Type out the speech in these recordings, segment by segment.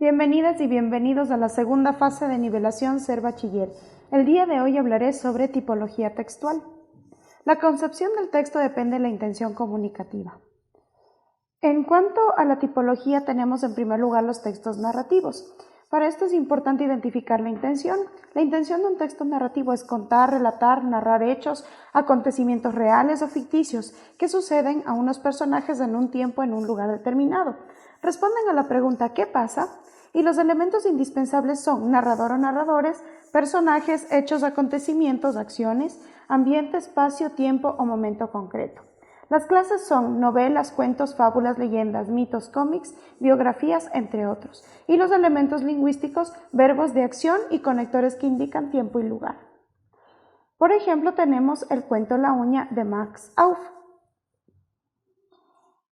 Bienvenidas y bienvenidos a la segunda fase de nivelación Ser Bachiller. El día de hoy hablaré sobre tipología textual. La concepción del texto depende de la intención comunicativa. En cuanto a la tipología, tenemos en primer lugar los textos narrativos. Para esto es importante identificar la intención. La intención de un texto narrativo es contar, relatar, narrar hechos, acontecimientos reales o ficticios que suceden a unos personajes en un tiempo en un lugar determinado. Responden a la pregunta ¿qué pasa? Y los elementos indispensables son narrador o narradores, personajes, hechos, acontecimientos, acciones, ambiente, espacio, tiempo o momento concreto. Las clases son novelas, cuentos, fábulas, leyendas, mitos, cómics, biografías, entre otros. Y los elementos lingüísticos, verbos de acción y conectores que indican tiempo y lugar. Por ejemplo, tenemos el cuento La uña de Max Auf.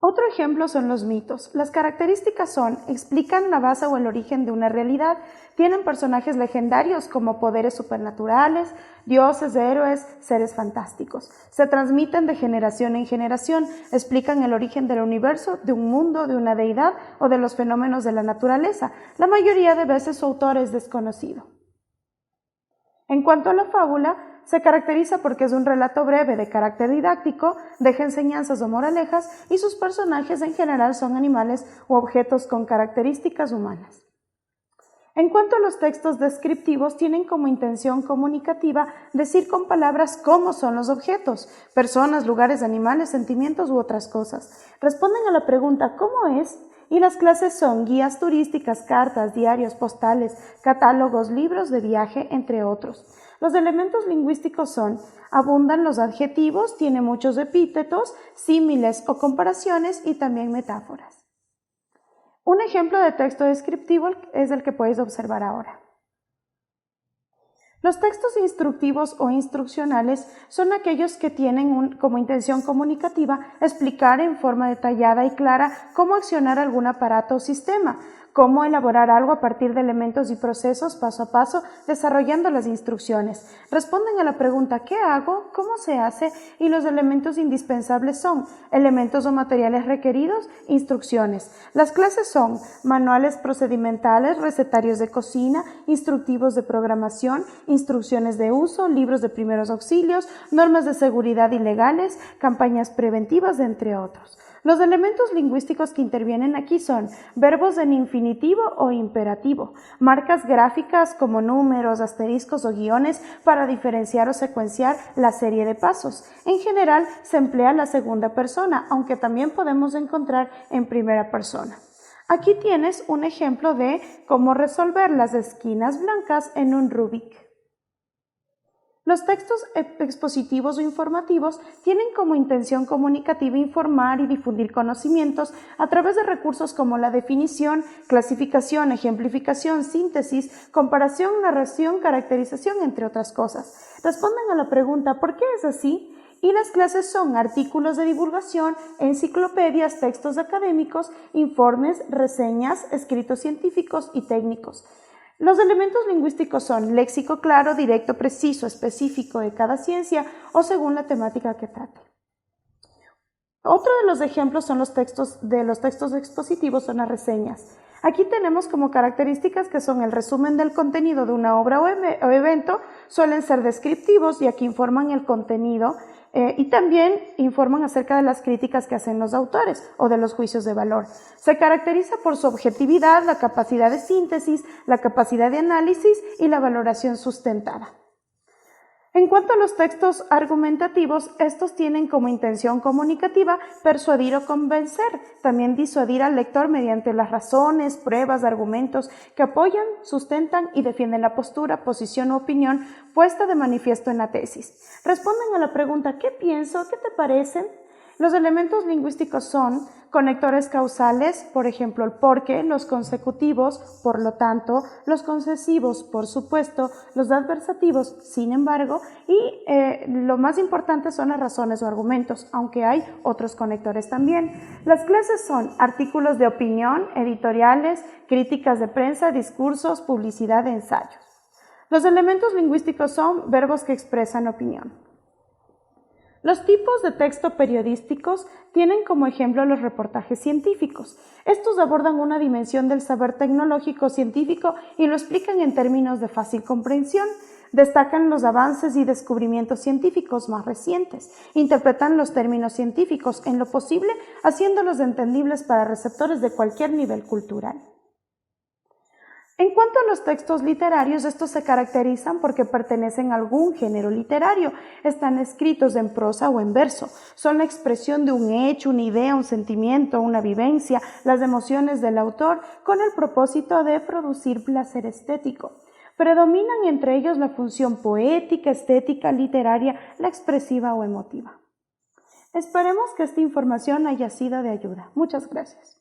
Otro ejemplo son los mitos. Las características son, explican la base o el origen de una realidad, tienen personajes legendarios como poderes supernaturales, dioses, héroes, seres fantásticos. Se transmiten de generación en generación, explican el origen del universo, de un mundo, de una deidad o de los fenómenos de la naturaleza. La mayoría de veces su autor es desconocido. En cuanto a la fábula, se caracteriza porque es un relato breve de carácter didáctico, deja enseñanzas o moralejas y sus personajes en general son animales u objetos con características humanas. En cuanto a los textos descriptivos, tienen como intención comunicativa decir con palabras cómo son los objetos, personas, lugares, animales, sentimientos u otras cosas. Responden a la pregunta ¿cómo es? Y las clases son guías turísticas, cartas, diarios, postales, catálogos, libros de viaje, entre otros. Los elementos lingüísticos son, abundan los adjetivos, tiene muchos epítetos, símiles o comparaciones y también metáforas. Un ejemplo de texto descriptivo es el que puedes observar ahora. Los textos instructivos o instruccionales son aquellos que tienen como intención comunicativa explicar en forma detallada y clara cómo accionar algún aparato o sistema, cómo elaborar algo a partir de elementos y procesos paso a paso, desarrollando las instrucciones. Responden a la pregunta ¿qué hago? ¿Cómo se hace? Y los elementos indispensables son elementos o materiales requeridos, instrucciones. Las clases son manuales procedimentales, recetarios de cocina, instructivos de programación, instrucciones de uso, libros de primeros auxilios, normas de seguridad y legales, campañas preventivas, entre otros. Los elementos lingüísticos que intervienen aquí son verbos en infinitivo o imperativo, marcas gráficas como números, asteriscos o guiones para diferenciar o secuenciar la serie de pasos. En general se emplea la segunda persona, aunque también podemos encontrar en primera persona. Aquí tienes un ejemplo de cómo resolver las esquinas blancas en un Rubik. Los textos expositivos o informativos tienen como intención comunicativa informar y difundir conocimientos a través de recursos como la definición, clasificación, ejemplificación, síntesis, comparación, narración, caracterización, entre otras cosas. Responden a la pregunta ¿por qué es así? Y las clases son artículos de divulgación, enciclopedias, textos académicos, informes, reseñas, escritos científicos y técnicos. Los elementos lingüísticos son léxico claro, directo, preciso, específico de cada ciencia o según la temática que trate. Otro de los ejemplos son los textos expositivos, son las reseñas. Aquí tenemos como características que son el resumen del contenido de una obra o evento, suelen ser descriptivos y aquí informan el contenido y también informan acerca de las críticas que hacen los autores o de los juicios de valor. Se caracteriza por su objetividad, la capacidad de síntesis, la capacidad de análisis y la valoración sustentada. En cuanto a los textos argumentativos, estos tienen como intención comunicativa persuadir o convencer, también disuadir al lector mediante las razones, pruebas, argumentos que apoyan, sustentan y defienden la postura, posición u opinión puesta de manifiesto en la tesis. Responden a la pregunta ¿qué pienso? ¿Qué te parecen? Los elementos lingüísticos son conectores causales, por ejemplo el porque, los consecutivos, por lo tanto, los concesivos, por supuesto, los adversativos, sin embargo, y lo más importante son las razones o argumentos, aunque hay otros conectores también. Las clases son artículos de opinión, editoriales, críticas de prensa, discursos, publicidad e ensayos. Los elementos lingüísticos son verbos que expresan opinión. Los tipos de texto periodísticos tienen como ejemplo los reportajes científicos. Estos abordan una dimensión del saber tecnológico científico y lo explican en términos de fácil comprensión. Destacan los avances y descubrimientos científicos más recientes. Interpretan los términos científicos en lo posible, haciéndolos entendibles para receptores de cualquier nivel cultural. En cuanto a los textos literarios, estos se caracterizan porque pertenecen a algún género literario. Están escritos en prosa o en verso. Son la expresión de un hecho, una idea, un sentimiento, una vivencia, las emociones del autor, con el propósito de producir placer estético. Predominan entre ellos la función poética, estética, literaria, la expresiva o emotiva. Esperemos que esta información haya sido de ayuda. Muchas gracias.